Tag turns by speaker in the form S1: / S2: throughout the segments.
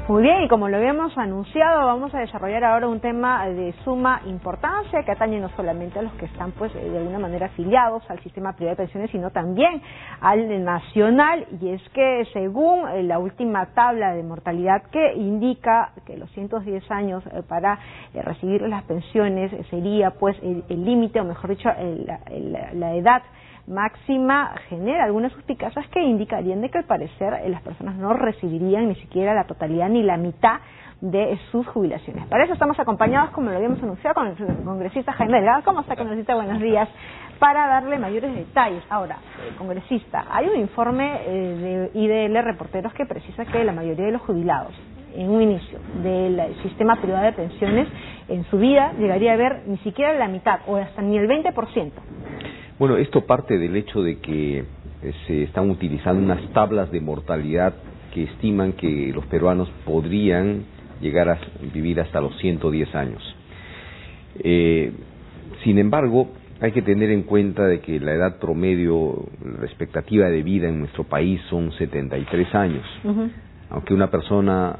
S1: Muy bien, y como lo habíamos anunciado, vamos a desarrollar ahora un tema de suma importancia que atañe no solamente a los que están de alguna manera afiliados al sistema privado de pensiones, sino también al nacional, y es que según la última tabla de mortalidad que indica que los 110 años para recibir las pensiones sería pues el límite, o mejor dicho, la edad máxima, genera algunas suspicacias que indicarían de que al parecer las personas no recibirían ni siquiera la totalidad ni la mitad de sus jubilaciones. Para eso estamos acompañados, como lo habíamos anunciado, con el congresista Jaime Delgado. ¿Cómo está, congresista? Buenos días. Para darle mayores detalles. Ahora, congresista, hay un informe de IDL Reporteros que precisa que la mayoría de los jubilados en un inicio del sistema privado de pensiones en su vida llegaría a ver ni siquiera la mitad o hasta ni el 20%.
S2: Bueno, esto parte del hecho de que se están utilizando unas tablas de mortalidad que estiman que los peruanos podrían llegar a vivir hasta los 110 años. Sin embargo, hay que tener en cuenta de que la edad promedio, la expectativa de vida en nuestro país son 73 años. Aunque una persona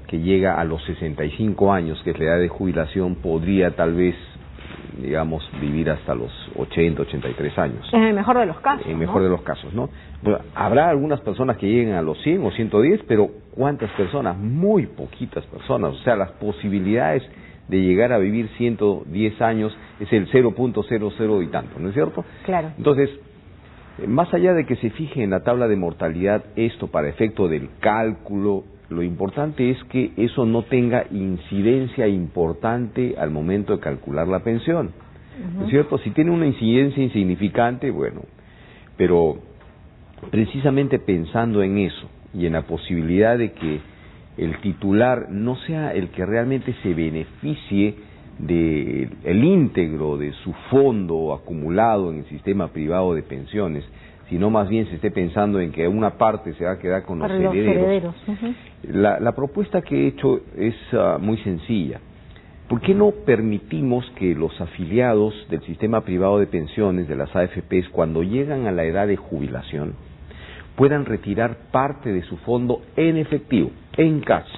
S2: que llega a los 65 años, que es la edad de jubilación, podría tal vez, digamos, vivir hasta los 80, 83 años.
S1: En el mejor de los casos.
S2: En el mejor de los casos, ¿no? Bueno, habrá algunas personas que lleguen a los 100 o 110, pero ¿cuántas personas? Muy poquitas personas. O sea, las posibilidades de llegar a vivir 110 años es el 0.00 y tanto, ¿no es cierto?
S1: Claro.
S2: Entonces, más allá de que se fije en la tabla de mortalidad esto para efecto del cálculo, lo importante es que eso no tenga incidencia importante al momento de calcular la pensión, ¿no es cierto? Si tiene una incidencia insignificante, bueno, pero precisamente pensando en eso y en la posibilidad de que el titular no sea el que realmente se beneficie del íntegro de su fondo acumulado en el sistema privado de pensiones, sino más bien se esté pensando en que una parte se va a quedar con los herederos. La propuesta que he hecho es muy sencilla. ¿Por qué no permitimos que los afiliados del sistema privado de pensiones, de las AFPs, cuando llegan a la edad de jubilación, puedan retirar parte de su fondo en efectivo, en cash?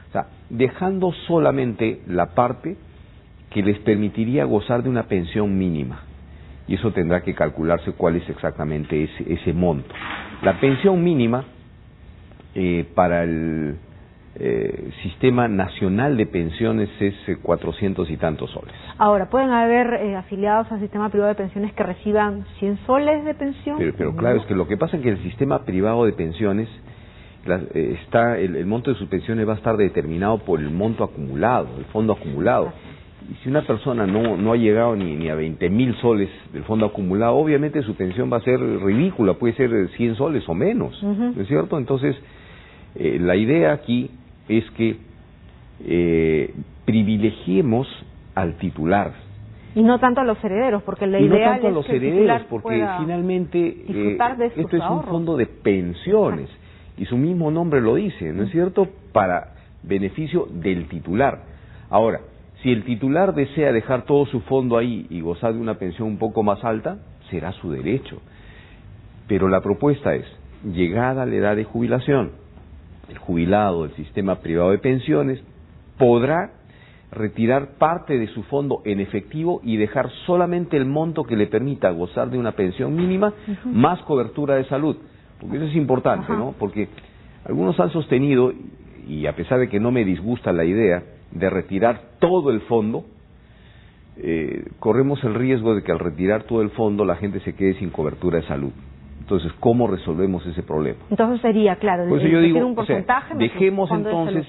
S2: O sea, dejando solamente la parte que les permitiría gozar de una pensión mínima. Y eso tendrá que calcularse cuál es exactamente ese monto. La pensión mínima para el Sistema Nacional de Pensiones es 400 y tantos soles.
S1: Ahora, ¿pueden haber afiliados al sistema privado de pensiones que reciban 100 soles de pensión?
S2: Pero claro, es que lo que pasa es que el sistema privado de pensiones, el monto de sus pensiones va a estar determinado por el monto acumulado, el fondo acumulado. Y si una persona no ha llegado ni a 20.000 soles del fondo acumulado, obviamente su pensión va a ser ridícula, puede ser 100 soles o menos, ¿no es cierto? Entonces, la idea aquí es que privilegiemos al titular.
S1: Y no tanto a los herederos, porque la idea es que
S2: los herederos, porque finalmente
S1: esto
S2: es un fondo de pensiones, y su mismo nombre lo dice, ¿no es cierto?, para beneficio del titular. Ahora, si el titular desea dejar todo su fondo ahí y gozar de una pensión un poco más alta, será su derecho. Pero la propuesta es, llegada a la edad de jubilación, el jubilado del sistema privado de pensiones podrá retirar parte de su fondo en efectivo y dejar solamente el monto que le permita gozar de una pensión mínima más cobertura de salud. Porque eso es importante, ¿no? Porque algunos han sostenido, y a pesar de que no me disgusta la idea, de retirar todo el fondo, corremos el riesgo de que al retirar todo el fondo la gente se quede sin cobertura de salud. Entonces, ¿cómo resolvemos ese problema?
S1: Entonces sería, claro,
S2: por eso yo digo,
S1: un porcentaje,
S2: dejemos entonces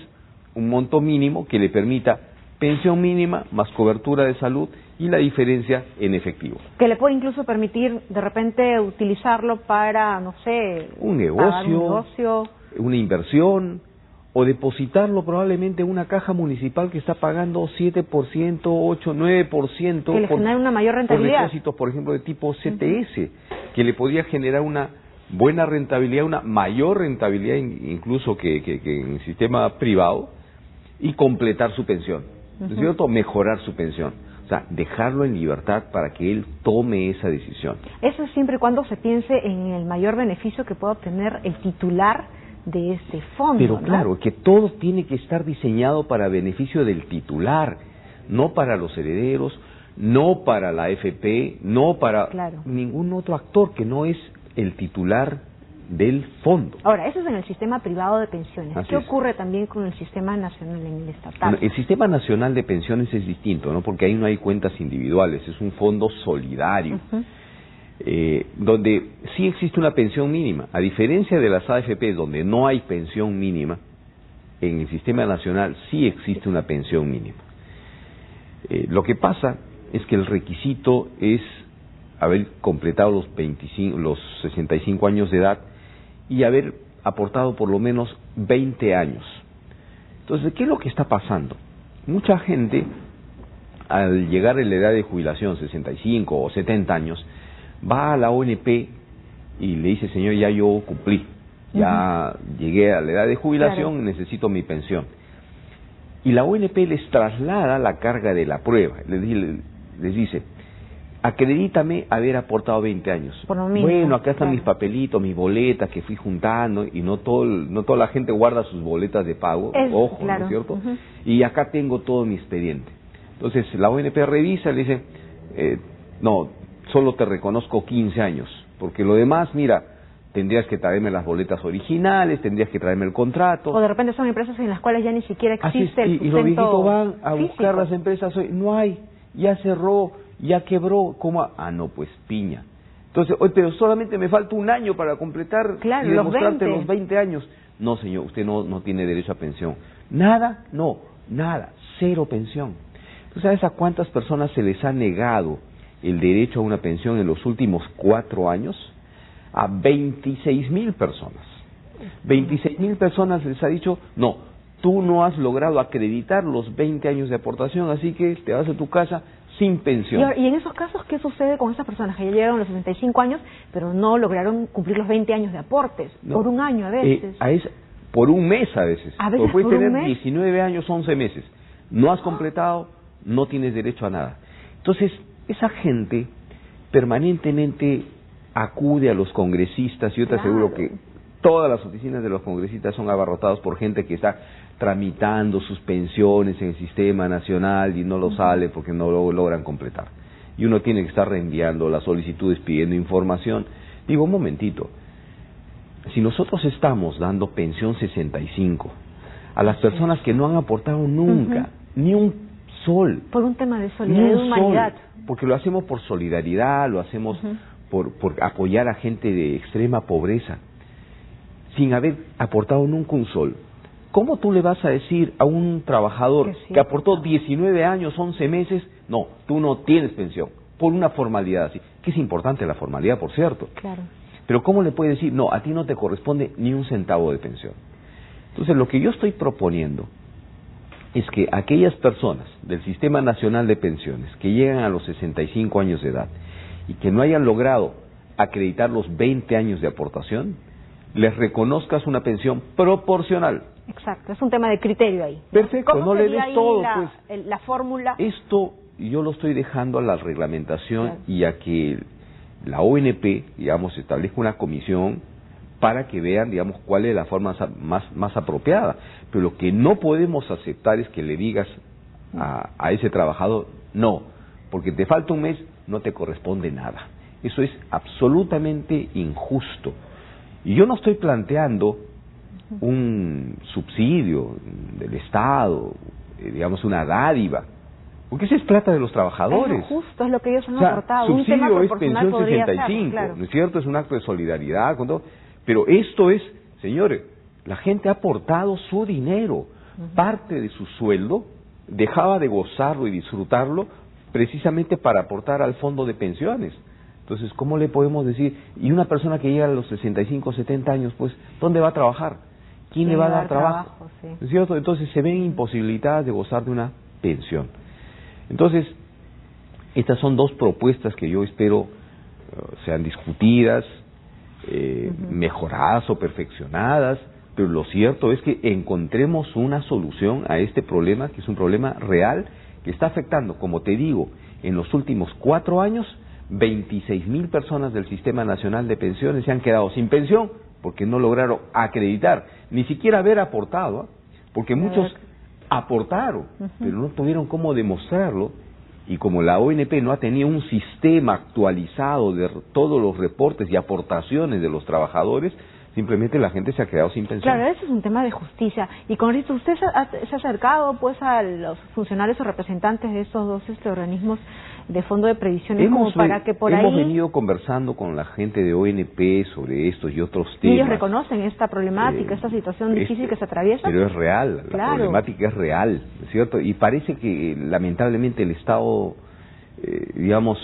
S2: un monto mínimo que le permita pensión mínima más cobertura de salud y la diferencia en efectivo.
S1: Que le puede incluso permitir de repente utilizarlo para, no sé,
S2: un negocio, una inversión, o depositarlo probablemente en una caja municipal que está pagando 7%, 8%, 9%.
S1: Que le genere una mayor rentabilidad.
S2: Por depósitos, por ejemplo, de tipo CTS, que le podría generar una buena rentabilidad, una mayor rentabilidad incluso que en el sistema privado, y completar su pensión, ¿no es cierto? Mejorar su pensión. O sea, dejarlo en libertad para que él tome esa decisión.
S1: Eso es siempre y cuando se piense en el mayor beneficio que pueda obtener el titular de este fondo.
S2: Pero
S1: ¿no?
S2: claro, que todo tiene que estar diseñado para beneficio del titular, no para los herederos, no para la AFP, no para ningún otro actor que no es el titular del fondo.
S1: Ahora, eso es en el sistema privado de pensiones.
S2: Así
S1: ¿Qué
S2: es.
S1: ocurre también con el sistema nacional en el estatal?
S2: Bueno, el sistema nacional de pensiones es distinto, ¿no? Porque ahí no hay cuentas individuales, es un fondo solidario, donde sí existe una pensión mínima. A diferencia de las AFP, donde no hay pensión mínima, en el sistema nacional sí existe una pensión mínima. Lo que pasa es que el requisito es haber completado los 65 años de edad y haber aportado por lo menos 20 años. Entonces, ¿qué es lo que está pasando? Mucha gente, al llegar a la edad de jubilación, 65 o 70 años, va a la ONP y le dice, señor, ya yo cumplí, ya llegué a la edad de jubilación, necesito mi pensión. Y la ONP les traslada la carga de la prueba, les dice, acredítame haber aportado 20 años. Bueno, acá están mis papelitos, mis boletas que fui juntando, y no toda la gente guarda sus boletas de pago, ojo, ¿no es cierto? Y acá tengo todo mi expediente. Entonces la ONP revisa y le dice, no, solo te reconozco 15 años, porque lo demás, mira, tendrías que traerme las boletas originales, tendrías que traerme el contrato.
S1: O de repente son empresas en las cuales ya ni siquiera existe el sustento.
S2: Y los viejitos van a buscar las empresas hoy, no hay, ya cerró, ya quebró, ¿cómo? No, pues piña. Entonces, oye, pero solamente me falta un año para completar y demostrarte los 20 años. No, señor, usted no tiene derecho a pensión. ¿Nada? No, nada, cero pensión. ¿Tú sabes a cuántas personas se les ha negado el derecho a una pensión en los últimos 4 años? A 26,000 personas. 26,000 personas les ha dicho, no, tú no has logrado acreditar los 20 años de aportación, así que te vas a tu casa sin pensión.
S1: Y en esos casos, ¿qué sucede con esas personas que ya llegaron a los 65 años, pero no lograron cumplir los 20 años de aportes? No, por un año a veces.
S2: Por un mes a veces.
S1: A veces
S2: puedes tener
S1: mes.
S2: 19 años, 11 meses. No has completado, no tienes derecho a nada. Entonces, esa gente permanentemente acude a los congresistas, y yo te aseguro que todas las oficinas de los congresistas son abarrotadas por gente que está tramitando sus pensiones en el sistema nacional y no lo sale porque no lo logran completar. Y uno tiene que estar reenviando las solicitudes, pidiendo información. Digo, un momentito, si nosotros estamos dando pensión 65 a las personas que no han aportado nunca, ni un sol.
S1: Por un tema de solidaridad y humanidad.
S2: Porque lo hacemos por solidaridad, lo hacemos por apoyar a gente de extrema pobreza, sin haber aportado nunca un sol. ¿Cómo tú le vas a decir a un trabajador que aportó 19 años, 11 meses, no, tú no tienes pensión, por una formalidad así? Que es importante la formalidad, por cierto.
S1: Claro.
S2: Pero ¿cómo le puede decir, no, a ti no te corresponde ni un centavo de pensión? Entonces, lo que yo estoy proponiendo es que aquellas personas del Sistema Nacional de Pensiones que llegan a los 65 años de edad y que no hayan logrado acreditar los 20 años de aportación, les reconozcas una pensión proporcional.
S1: Exacto, es un tema de criterio ahí.
S2: Perfecto, no le des todo,
S1: la fórmula.
S2: Esto yo lo estoy dejando a la reglamentación y a que la ONP, digamos, establezca una comisión para que vean, digamos, cuál es la forma más apropiada. Pero lo que no podemos aceptar es que le digas a ese trabajador, no, porque te falta un mes, no te corresponde nada. Eso es absolutamente injusto. Y yo no estoy planteando un subsidio del Estado, digamos una dádiva, porque esa es plata de los trabajadores.
S1: Es justo, es lo que ellos han aportado.
S2: Subsidio
S1: un tema
S2: es pensión 65, ¿no es cierto? Es un acto de solidaridad con todo. Pero esto es, señores, la gente ha aportado su dinero, parte de su sueldo, dejaba de gozarlo y disfrutarlo precisamente para aportar al fondo de pensiones. Entonces, ¿cómo le podemos decir? Y una persona que llega a los 65, 70 años, pues, ¿dónde va a trabajar? ¿Quién le va a dar trabajo? ¿No es cierto? Entonces, se ven imposibilitadas de gozar de una pensión. Entonces, estas son dos propuestas que yo espero sean discutidas, mejoradas o perfeccionadas, pero lo cierto es que encontremos una solución a este problema, que es un problema real, que está afectando, como te digo, en los últimos 4 años, 26,000 personas del Sistema Nacional de Pensiones se han quedado sin pensión porque no lograron acreditar, ni siquiera haber aportado, porque muchos aportaron, pero no tuvieron cómo demostrarlo, y como la ONP no ha tenido un sistema actualizado de todos los reportes y aportaciones de los trabajadores, simplemente la gente se ha quedado sin pensión.
S1: Claro, eso es un tema de justicia. Y con esto, ¿usted se ha acercado pues a los funcionarios o representantes de estos dos organismos de fondo de previsiones para que por ahí...
S2: Hemos venido conversando con la gente de ONP sobre estos y otros temas.
S1: ¿Y ellos reconocen esta problemática, esta situación difícil que se atraviesa?
S2: Pero es real,
S1: claro.
S2: La problemática es real, ¿cierto? Y parece que lamentablemente el Estado, digamos,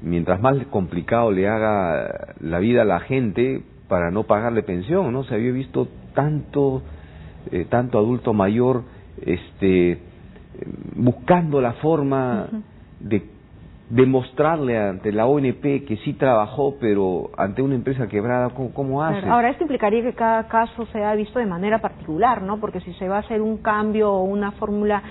S2: mientras más complicado le haga la vida a la gente para no pagarle pensión, ¿no? Se había visto tanto adulto mayor buscando la forma de demostrarle ante la ONP que sí trabajó, pero ante una empresa quebrada, ¿cómo hace?
S1: Claro. Ahora, esto implicaría que cada caso sea visto de manera particular, ¿no? Porque si se va a hacer un cambio o una fórmula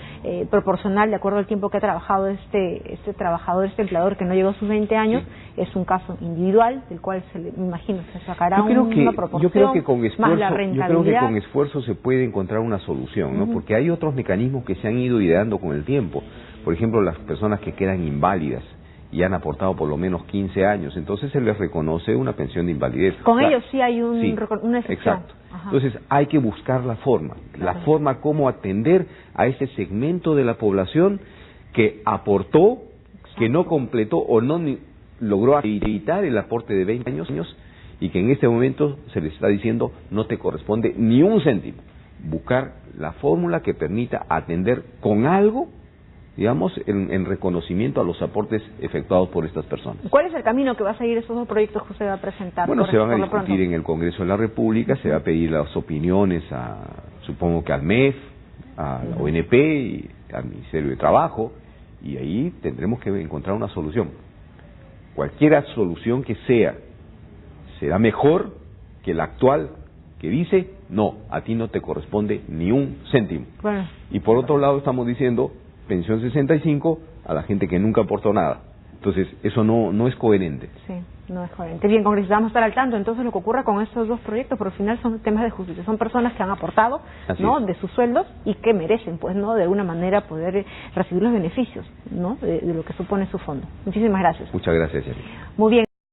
S1: proporcional de acuerdo al tiempo que ha trabajado este trabajador, este empleador que no llegó a sus 20 años, es un caso individual del cual me imagino se sacará una proporción.
S2: Yo creo que con
S1: esfuerzo,
S2: esfuerzo se puede encontrar una solución, ¿no? Porque hay otros mecanismos que se han ido ideando con el tiempo. Por ejemplo, las personas que quedan inválidas y han aportado por lo menos 15 años, entonces se les reconoce una pensión de invalidez.
S1: Con ellos sí hay una excepción.
S2: Exacto. Entonces hay que buscar la forma cómo atender a ese segmento de la población que aportó, que no completó o no logró acreditar el aporte de 20 años y que en este momento se les está diciendo no te corresponde ni un céntimo. Buscar la fórmula que permita atender con algo, digamos, en reconocimiento a los aportes efectuados por estas personas.
S1: ¿Cuál es el camino que va a seguir esos dos proyectos que usted va a presentar?
S2: Bueno, se van a discutir en el Congreso de la República, se va a pedir las opiniones, supongo que al MEF, a la ONP y al Ministerio de Trabajo, y ahí tendremos que encontrar una solución. Cualquier solución que sea, será mejor que la actual, que dice, no, a ti no te corresponde ni un céntimo.
S1: Bueno.
S2: Y por otro lado estamos diciendo pensión 65 a la gente que nunca aportó nada. Entonces, eso no es coherente.
S1: Sí, no es coherente. Bien, congresista, vamos a estar al tanto entonces lo que ocurra con estos dos proyectos, pero al final son temas de justicia. Son personas que han aportado, ¿no?, de sus sueldos y que merecen, pues, ¿no?, de alguna manera poder recibir los beneficios, ¿no?, de lo que supone su fondo. Muchísimas gracias.
S2: Muchas gracias, Jenny.
S1: Muy bien.